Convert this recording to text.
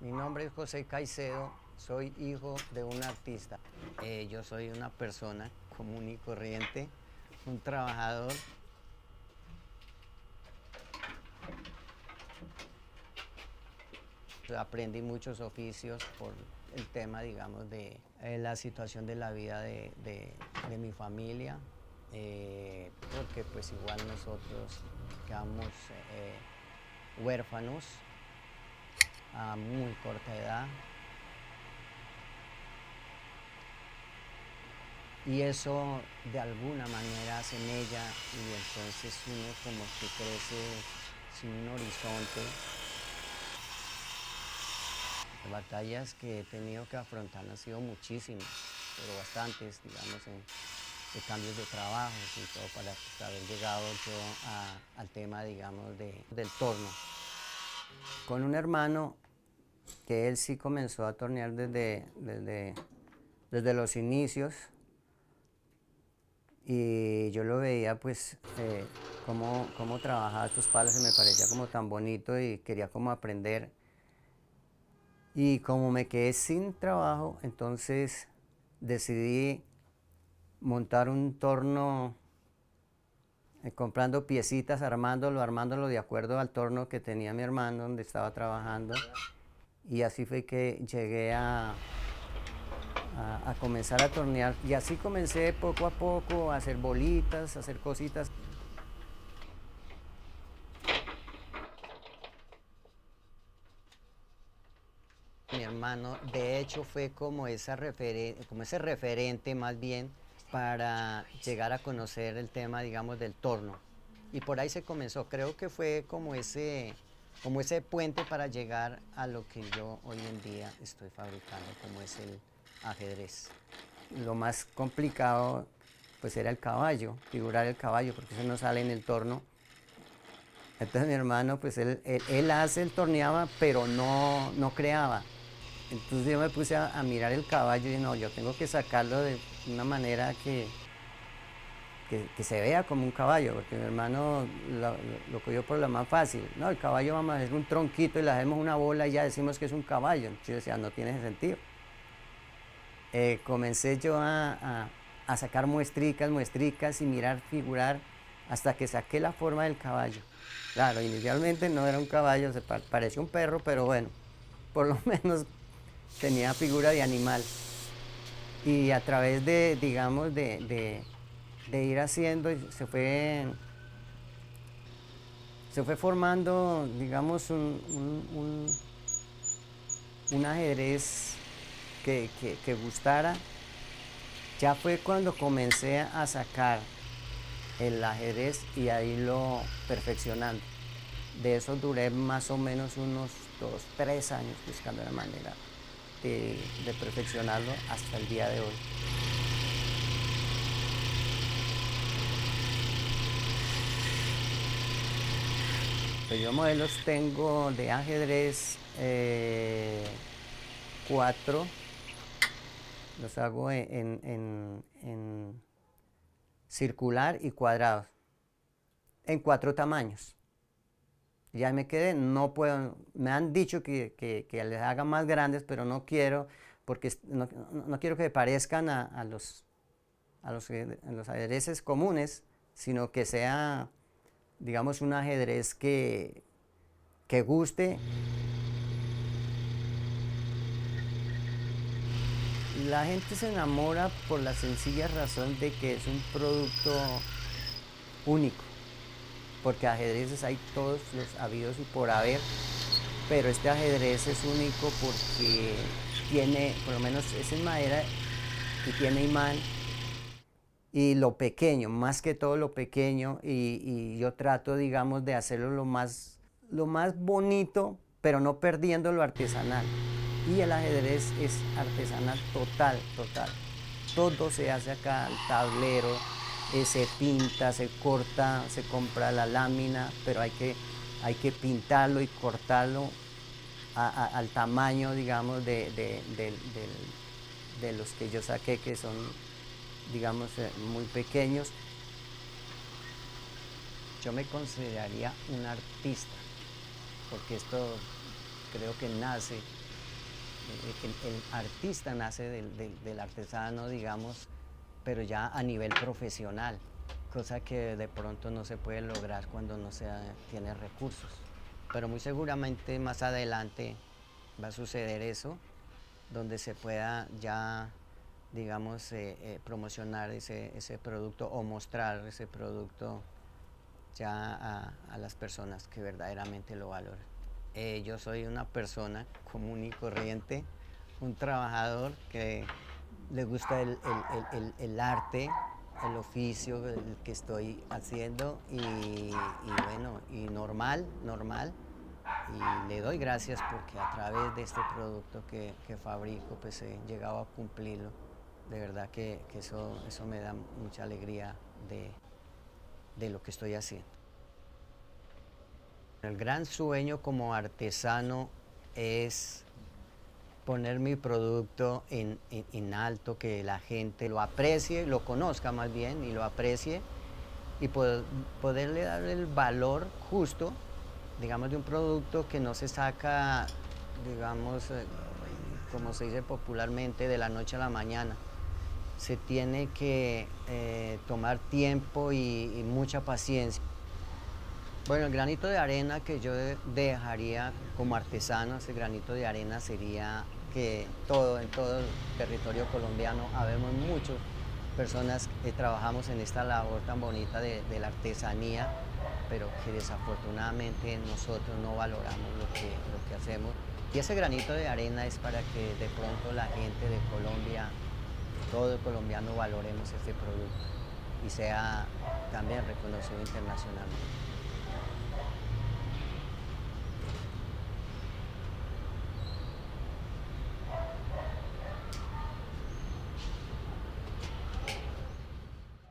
Mi nombre es José Caicedo, soy hijo de un artista. Yo soy una persona común y corriente, un trabajador. Aprendí muchos oficios por el tema, digamos, de la situación de la vida de mi familia, porque pues igual nosotros quedamos huérfanos a muy corta edad. Y eso de alguna manera semella y entonces uno como que crece sin un horizonte. Las batallas que he tenido que afrontar han sido muchísimas, pero bastantes, digamos, de cambios de trabajos y todo para pues, haber llegado yo al tema, digamos, del torno. Con un hermano que él sí comenzó a tornear desde los inicios. Y yo lo veía pues cómo trabajaba estos palos y me parecía como tan bonito y quería como aprender. Y como me quedé sin trabajo, entonces decidí montar un torno comprando piecitas, armándolo de acuerdo al torno que tenía mi hermano donde estaba trabajando. Y así fue que llegué a comenzar a tornear. Y así comencé poco a poco a hacer bolitas, a hacer cositas. Mi hermano, de hecho, fue como ese referente más bien para llegar a conocer el tema, digamos, del torno. Y por ahí se comenzó. Creo que fue como ese puente para llegar a lo que yo hoy en día estoy fabricando, como es el ajedrez. Lo más complicado, pues, era el caballo, figurar el caballo, porque eso no sale en el torno. Entonces mi hermano, pues él torneaba, pero no creaba. Entonces yo me puse a mirar el caballo y dije, no, yo tengo que sacarlo de una manera que se vea como un caballo, porque mi hermano lo cogió por la más fácil. No, el caballo vamos a hacer un tronquito y le hacemos una bola y ya decimos que es un caballo. Entonces yo decía, no tiene sentido. Comencé yo a sacar muestricas y mirar, figurar, hasta que saqué la forma del caballo. Claro, inicialmente no era un caballo, parecía un perro, pero bueno, por lo menos tenía figura de animal. Y a través digamos, de ir haciendo, se fue formando, digamos, un ajedrez que gustara. Ya fue cuando comencé a sacar el ajedrez y a irlo perfeccionando. De eso duré más o menos unos 2, 3 años buscando la manera de perfeccionarlo hasta el día de hoy. Pues yo modelos tengo de ajedrez 4, los hago en circular y cuadrados, en 4 tamaños. Ya me quedé, no puedo, me han dicho que les haga más grandes, pero no quiero, porque no quiero que parezcan a los ajedrezes comunes, sino que sea, digamos, un ajedrez que guste. La gente se enamora por la sencilla razón de que es un producto único, porque ajedrezes hay todos los habidos y por haber, pero este ajedrez es único porque tiene, por lo menos es en madera y tiene imán, y lo pequeño, más que todo lo pequeño, y yo trato, digamos, de hacerlo lo más bonito, pero no perdiendo lo artesanal. Y el ajedrez es artesanal total, total. Todo se hace acá, el tablero, se pinta, se corta, se compra la lámina, pero hay que pintarlo y cortarlo al tamaño, digamos, de los que yo saqué, que son, digamos, muy pequeños. Yo me consideraría un artista, porque esto creo que nace el artista nace del artesano, digamos, pero ya a nivel profesional, cosa que de pronto no se puede lograr cuando no se tiene recursos. Pero muy seguramente más adelante va a suceder eso, donde se pueda ya, digamos, promocionar ese producto o mostrar ese producto ya a las personas que verdaderamente lo valoran. Yo soy una persona común y corriente, un trabajador que le gusta el arte, el oficio el que estoy haciendo y bueno, y normal, y le doy gracias porque a través de este producto que fabrico pues he llegado a cumplirlo. De verdad que eso me da mucha alegría de lo que estoy haciendo. El gran sueño como artesano es poner mi producto en alto, que la gente lo aprecie, lo conozca más bien y lo aprecie y poderle dar el valor justo, digamos, de un producto que no se saca, digamos, como se dice popularmente, de la noche a la mañana. Se tiene que tomar tiempo y mucha paciencia. Bueno, el granito de arena que yo dejaría como artesano, ese granito de arena sería que en todo el territorio colombiano habemos muchas personas que trabajamos en esta labor tan bonita de la artesanía, pero que desafortunadamente nosotros no valoramos lo que hacemos. Y ese granito de arena es para que de pronto la gente de Colombia, todo el colombiano valoremos este producto y sea también reconocido internacionalmente.